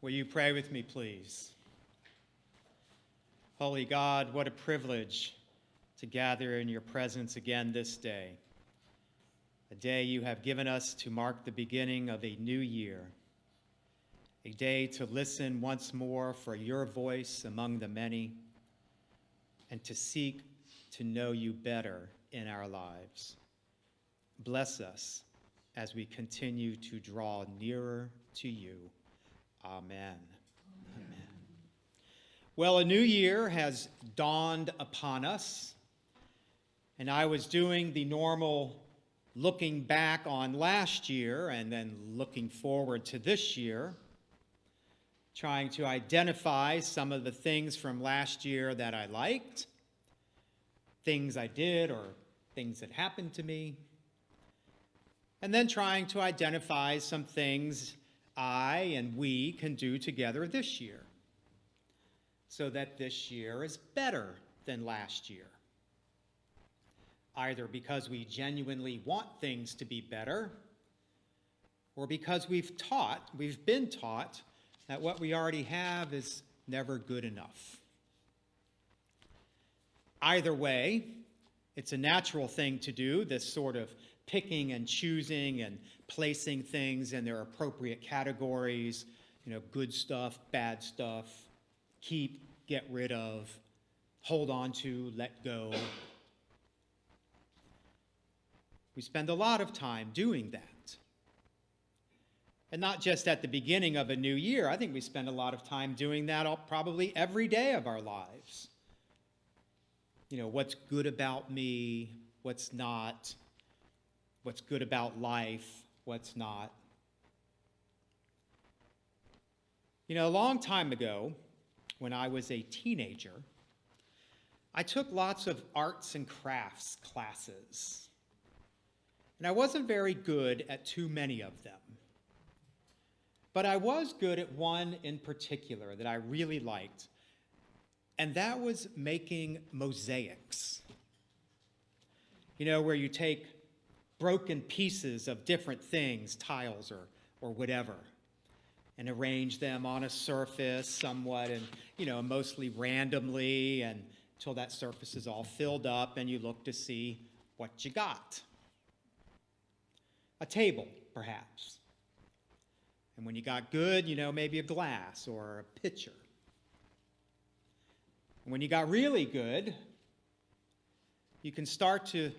Will you pray with me, please? Holy God, what a privilege to gather in your presence again this day, a day you have given us to mark the beginning of a new year, a day to listen once more for your voice among the many, and to seek to know you better in our lives. Bless us as we continue to draw nearer to you. Amen. Amen. Well, a new year has dawned upon us, and I was doing the normal looking back on last year and then looking forward to this year, trying to identify some of the things from last year that I liked, things I did or things that happened to me, and then trying to identify some things I and we can do together this year so that this year is better than last year, either because we genuinely want things to be better or because we've been taught that what we already have is never good enough. Either way, it's a natural thing to do, this sort of picking and choosing and placing things in their appropriate categories, good stuff, bad stuff, keep, get rid of, hold on to, let go. We spend a lot of time doing that. And not just at the beginning of a new year. I think we spend a lot of time doing that probably every day of our lives. What's good about me, what's not, what's good about life, what's not. A long time ago, when I was a teenager, I took lots of arts and crafts classes. And I wasn't very good at too many of them. But I was good at one in particular that I really liked, and that was making mosaics. Where you take broken pieces of different things, tiles or whatever, and arrange them on a surface somewhat and, mostly randomly until that surface is all filled up and you look to see what you got. A table, perhaps. And when you got good, maybe a glass or a pitcher. And when you got really good, you can start to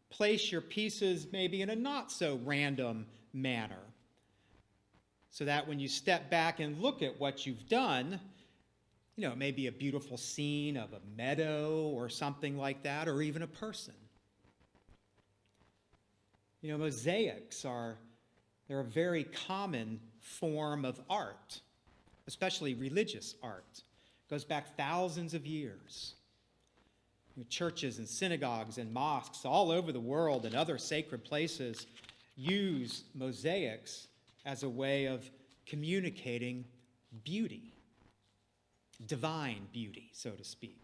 place your pieces maybe in a not so random manner, so that when you step back and look at what you've done, maybe a beautiful scene of a meadow or something like that, or even a person. Mosaics they're a very common form of art, especially religious art. It goes back thousands of years. Churches and synagogues and mosques all over the world and other sacred places use mosaics as a way of communicating beauty, divine beauty, so to speak.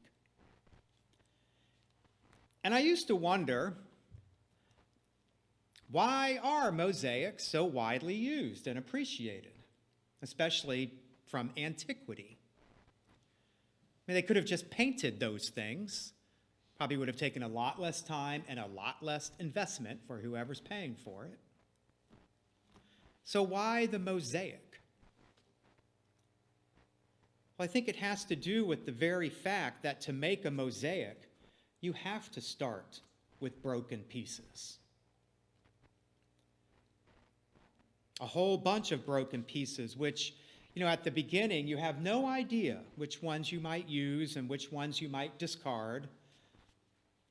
And I used to wonder, why are mosaics so widely used and appreciated, especially from antiquity? They could have just painted those things. Probably would have taken a lot less time and a lot less investment for whoever's paying for it. So why the mosaic? Well, I think it has to do with the very fact that to make a mosaic, you have to start with broken pieces. A whole bunch of broken pieces, which, at the beginning, you have no idea which ones you might use and which ones you might discard,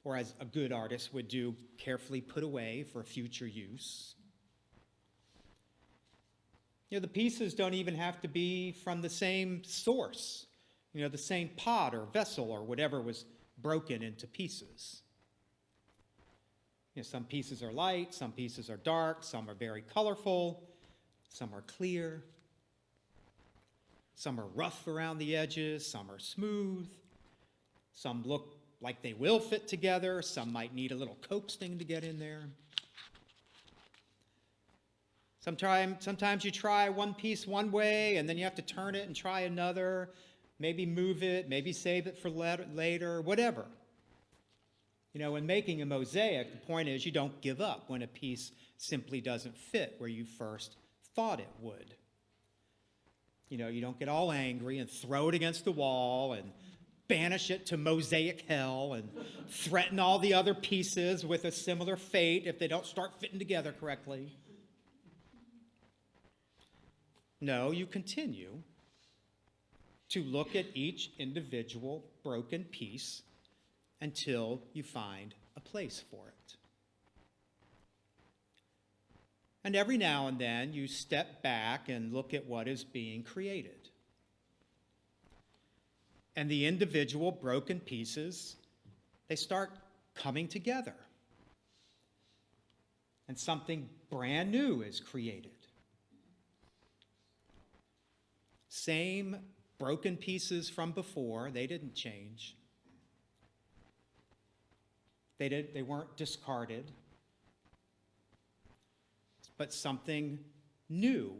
or as a good artist would do, carefully put away for future use. The pieces don't even have to be from the same source, the same pot or vessel or whatever was broken into pieces. Some pieces are light, some pieces are dark, some are very colorful, some are clear, some are rough around the edges, some are smooth, some look like they will fit together, some might need a little coaxing to get in there. Sometimes you try one piece one way, and then you have to turn it and try another, maybe move it, maybe save it for later, whatever. When making a mosaic, the point is you don't give up when a piece simply doesn't fit where you first thought it would. You don't get all angry and throw it against the wall and banish it to mosaic hell and threaten all the other pieces with a similar fate if they don't start fitting together correctly. No, you continue to look at each individual broken piece until you find a place for it. And every now and then you step back and look at what is being created. And the individual broken pieces, they start coming together. And something brand new is created. Same broken pieces from before, they didn't change. They weren't discarded. But something new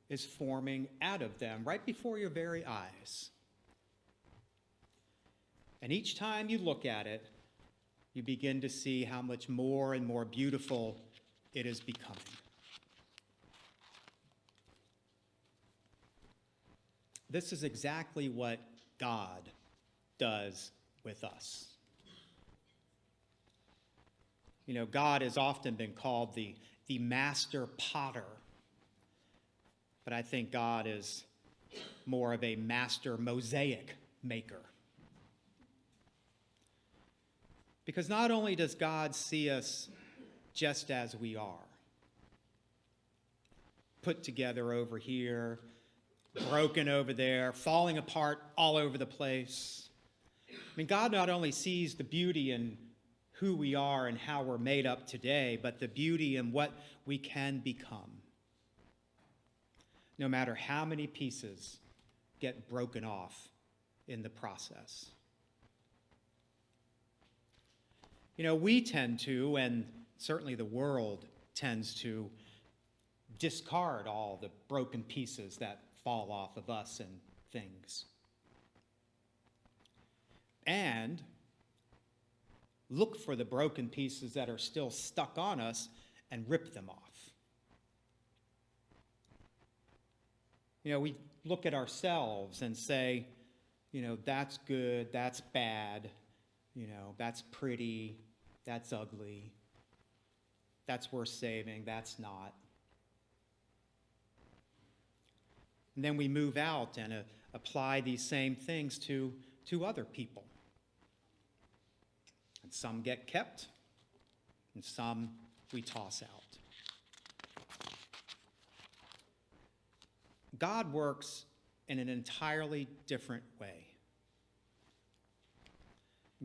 is forming out of them right before your very eyes. And each time you look at it, you begin to see how much more and more beautiful it is becoming. This is exactly what God does with us. God has often been called the master potter, but I think God is more of a master mosaic maker. Because not only does God see us just as we are, put together over here, broken over there, falling apart all over the place. God not only sees the beauty in who we are and how we're made up today, but the beauty in what we can become. No matter how many pieces get broken off in the process. We tend to, and certainly the world tends to, discard all the broken pieces that fall off of us and things. And look for the broken pieces that are still stuck on us and rip them off. We look at ourselves and say, that's good, that's bad, that's pretty, that's ugly, that's worth saving, that's not. And then we move out and apply these same things to other people. And some get kept, and some we toss out. God works in an entirely different way.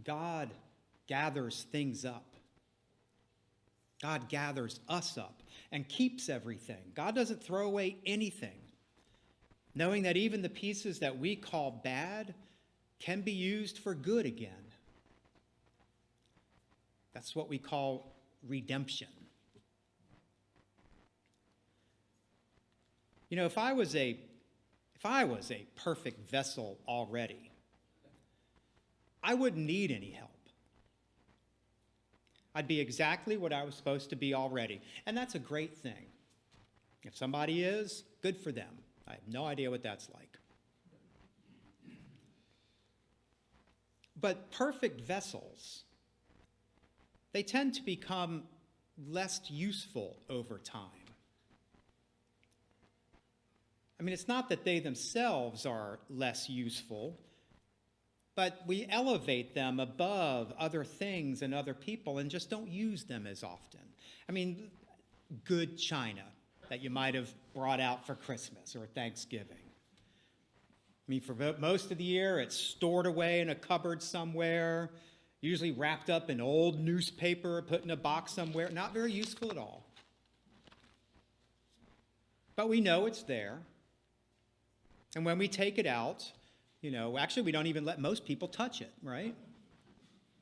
God gathers things up. God gathers us up and keeps everything. God doesn't throw away anything, knowing that even the pieces that we call bad can be used for good again. That's what we call redemption. If I was a perfect vessel already, I wouldn't need any help. I'd be exactly what I was supposed to be already. And that's a great thing. If somebody is, good for them. I have no idea what that's like. But perfect vessels, they tend to become less useful over time. It's not that they themselves are less useful, but we elevate them above other things and other people and just don't use them as often. Good china that you might have brought out for Christmas or Thanksgiving. For most of the year, it's stored away in a cupboard somewhere, usually wrapped up in old newspaper, put in a box somewhere. Not very useful at all. But we know it's there. And when we take it out, actually we don't even let most people touch it, right?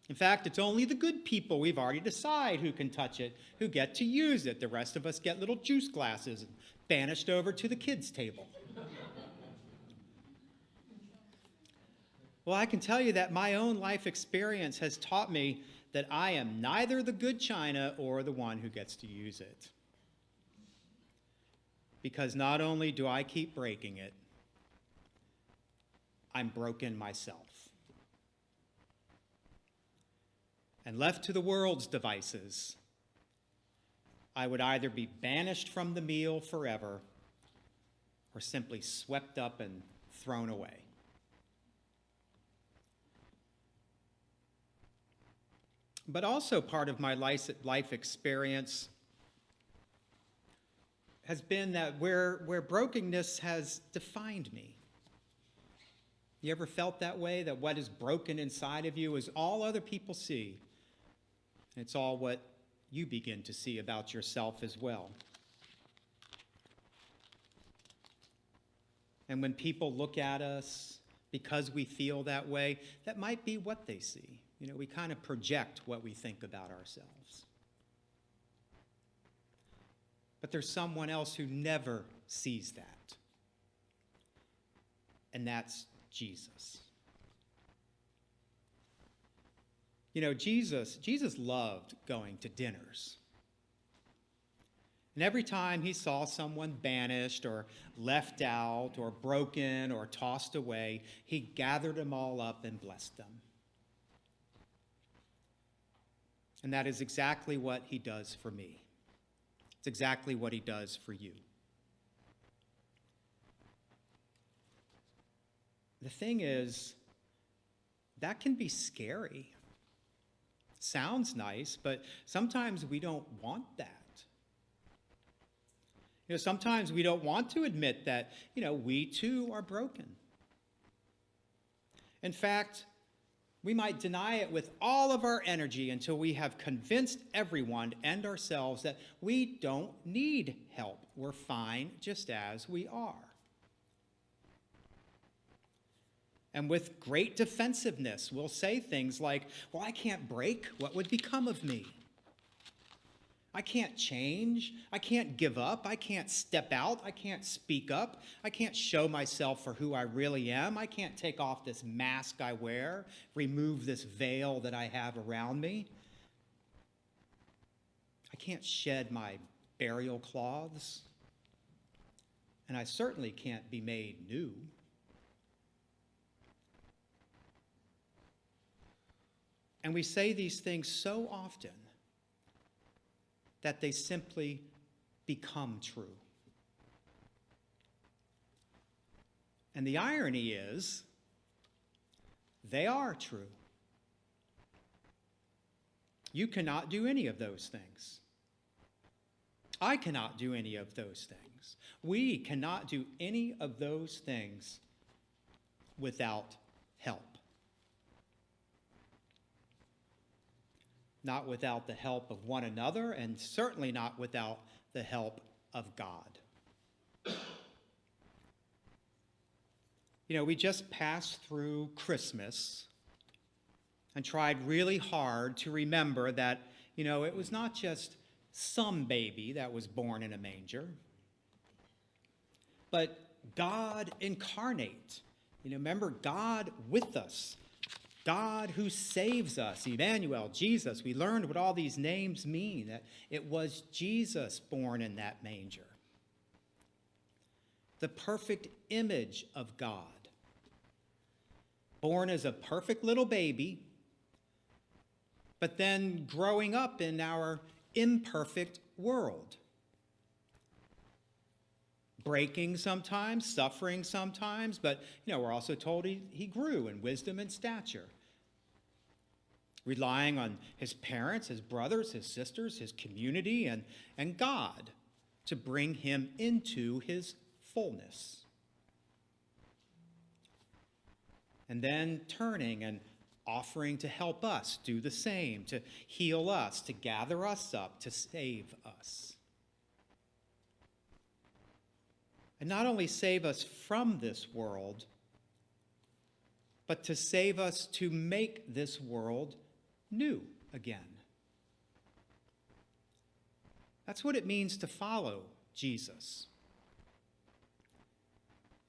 In fact, it's only the good people we've already decided who can touch it, who get to use it. The rest of us get little juice glasses and banished over to the kids' table. Well, I can tell you that my own life experience has taught me that I am neither the good china or the one who gets to use it. Because not only do I keep breaking it, I'm broken myself. And left to the world's devices, I would either be banished from the meal forever or simply swept up and thrown away. But also part of my life experience has been that where brokenness has defined me. You ever felt that way, that what is broken inside of you is all other people see? It's all what you begin to see about yourself as well. And when people look at us because we feel that way, that might be what they see. You know, we kind of project what we think about ourselves. But there's someone else who never sees that. And that's Jesus. You know, Jesus loved going to dinners. And every time he saw someone banished or left out or broken or tossed away, he gathered them all up and blessed them. And that is exactly what he does for me. It's exactly what he does for you. The thing is, that can be scary. Sounds nice, but sometimes we don't want that. You know, sometimes we don't want to admit that, we too are broken. In fact, we might deny it with all of our energy until we have convinced everyone and ourselves that we don't need help. We're fine just as we are. And with great defensiveness, we'll say things like, well, I can't break. What would become of me? I can't change. I can't give up. I can't step out. I can't speak up. I can't show myself for who I really am. I can't take off this mask I wear, remove this veil that I have around me. I can't shed my burial cloths. And I certainly can't be made new. And we say these things so often that they simply become true. And the irony is, they are true. You cannot do any of those things. I cannot do any of those things. We cannot do any of those things without help. Not without the help of one another, and certainly not without the help of God. We just passed through Christmas and tried really hard to remember that, it was not just some baby that was born in a manger, but God incarnate. Remember, God with us. God who saves us, Emmanuel, Jesus. We learned what all these names mean, that it was Jesus born in that manger. The perfect image of God. Born as a perfect little baby, but then growing up in our imperfect world. Breaking sometimes, suffering sometimes, but we're also told he grew in wisdom and stature. Relying on his parents, his brothers, his sisters, his community, and God to bring him into his fullness. And then turning and offering to help us do the same, to heal us, to gather us up, to save us. And not only save us from this world, but to save us to make this world new again. That's what it means to follow Jesus.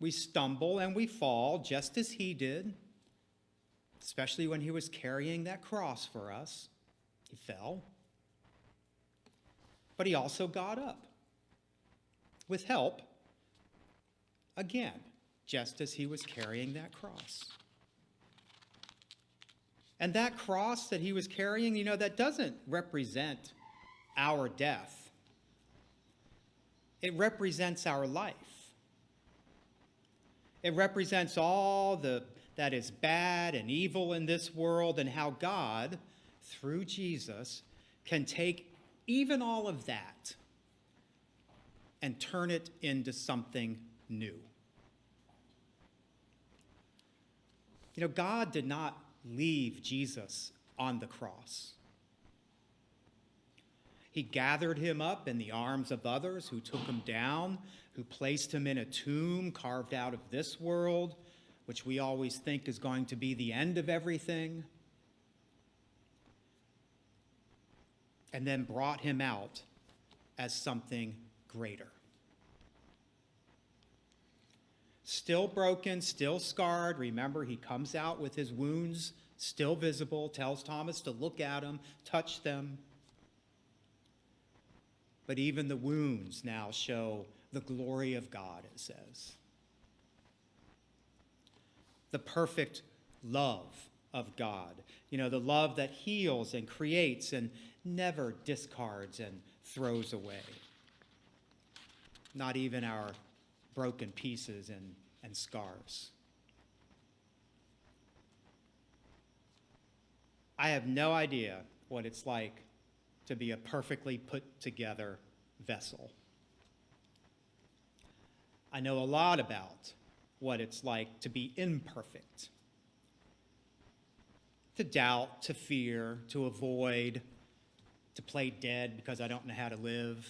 We stumble and we fall just as he did, especially when he was carrying that cross for us. He fell. But he also got up with help again, just as he was carrying that cross. And that cross that he was carrying, that doesn't represent our death. It represents our life. It represents all that is bad and evil in this world, and how God, through Jesus, can take even all of that and turn it into something new. God did not leave Jesus on the cross. He gathered him up in the arms of others who took him down, who placed him in a tomb carved out of this world, which we always think is going to be the end of everything, and then brought him out as something greater. Still broken, still scarred. Remember, he comes out with his wounds still visible, tells Thomas to look at them, touch them. But even the wounds now show the glory of God, it says. The perfect love of God. The love that heals and creates and never discards and throws away. Not even our broken pieces and scars. I have no idea what it's like to be a perfectly put together vessel. I know a lot about what it's like to be imperfect. To doubt, to fear, to avoid, to play dead because I don't know how to live.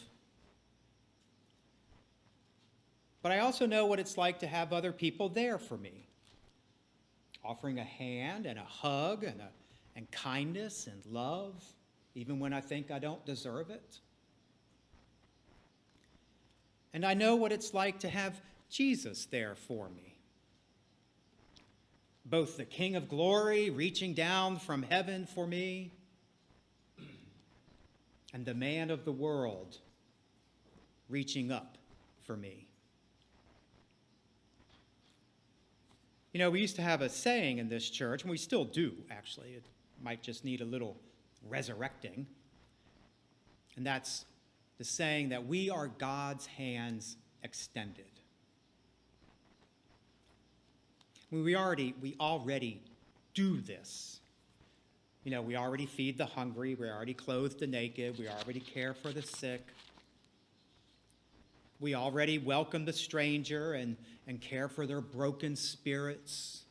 But I also know what it's like to have other people there for me, offering a hand and a hug and kindness and love, even when I think I don't deserve it. And I know what it's like to have Jesus there for me, both the King of Glory reaching down from heaven for me, and the man of the world reaching up for me. We used to have a saying in this church, and we still do, actually. It might just need a little resurrecting. And that's the saying that we are God's hands extended. We already do this. We already feed the hungry. We already clothe the naked. We already care for the sick. We already welcome the stranger and care for their broken spirits,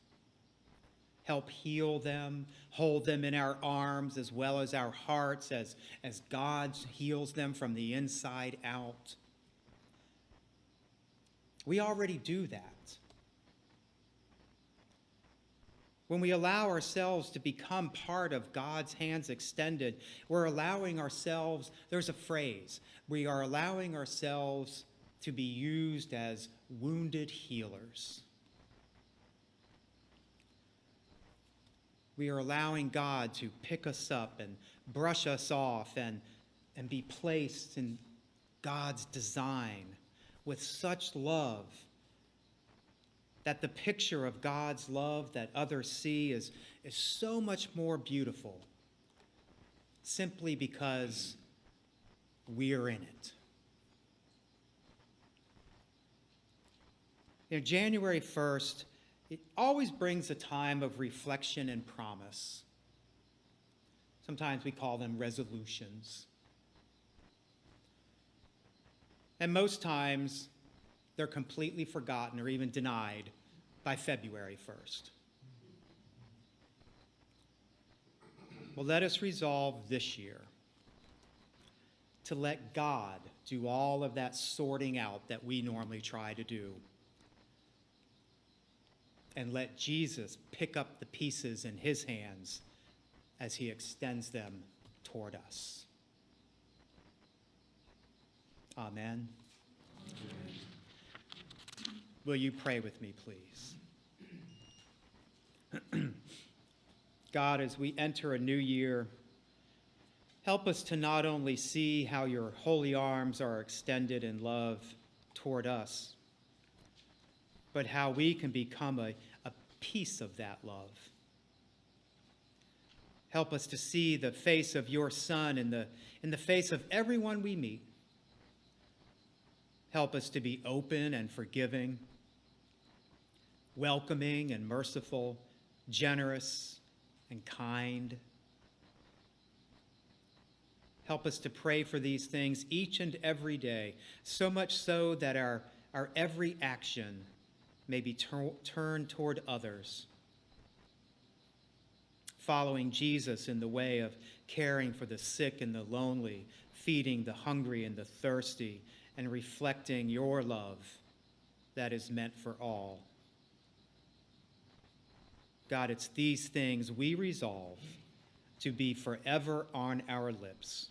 help heal them, hold them in our arms as well as our hearts as God heals them from the inside out. We already do that. When we allow ourselves to become part of God's hands extended, we're allowing ourselves, there's a phrase, we are allowing ourselves to be used as wounded healers. We are allowing God to pick us up and brush us off and be placed in God's design with such love that the picture of God's love that others see is so much more beautiful simply because we're in it. January 1st, it always brings a time of reflection and promise. Sometimes we call them resolutions. And most times, they're completely forgotten or even denied by February 1st. Well, let us resolve this year to let God do all of that sorting out that we normally try to do. And let Jesus pick up the pieces in his hands as he extends them toward us. Amen. Will you pray with me, please? God, as we enter a new year, help us to not only see how your holy arms are extended in love toward us, but how we can become a piece of that love. Help us to see the face of your Son in the face of everyone we meet. Help us to be open and forgiving, welcoming and merciful, generous and kind. Help us to pray for these things each and every day, so much so that our every action may be turned toward others, following Jesus in the way of caring for the sick and the lonely, feeding the hungry and the thirsty, and reflecting your love that is meant for all. God, it's these things we resolve to be forever on our lips,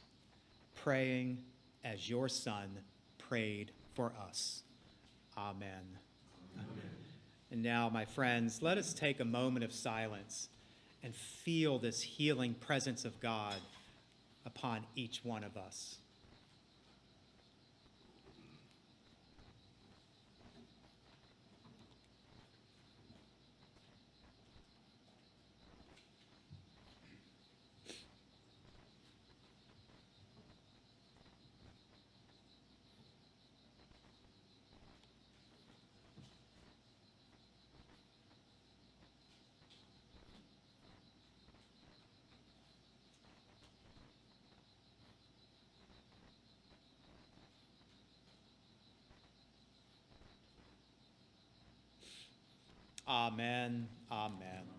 praying as your Son prayed for us. Amen. Amen. And now, my friends, let us take a moment of silence and feel this healing presence of God upon each one of us. Amen. Amen.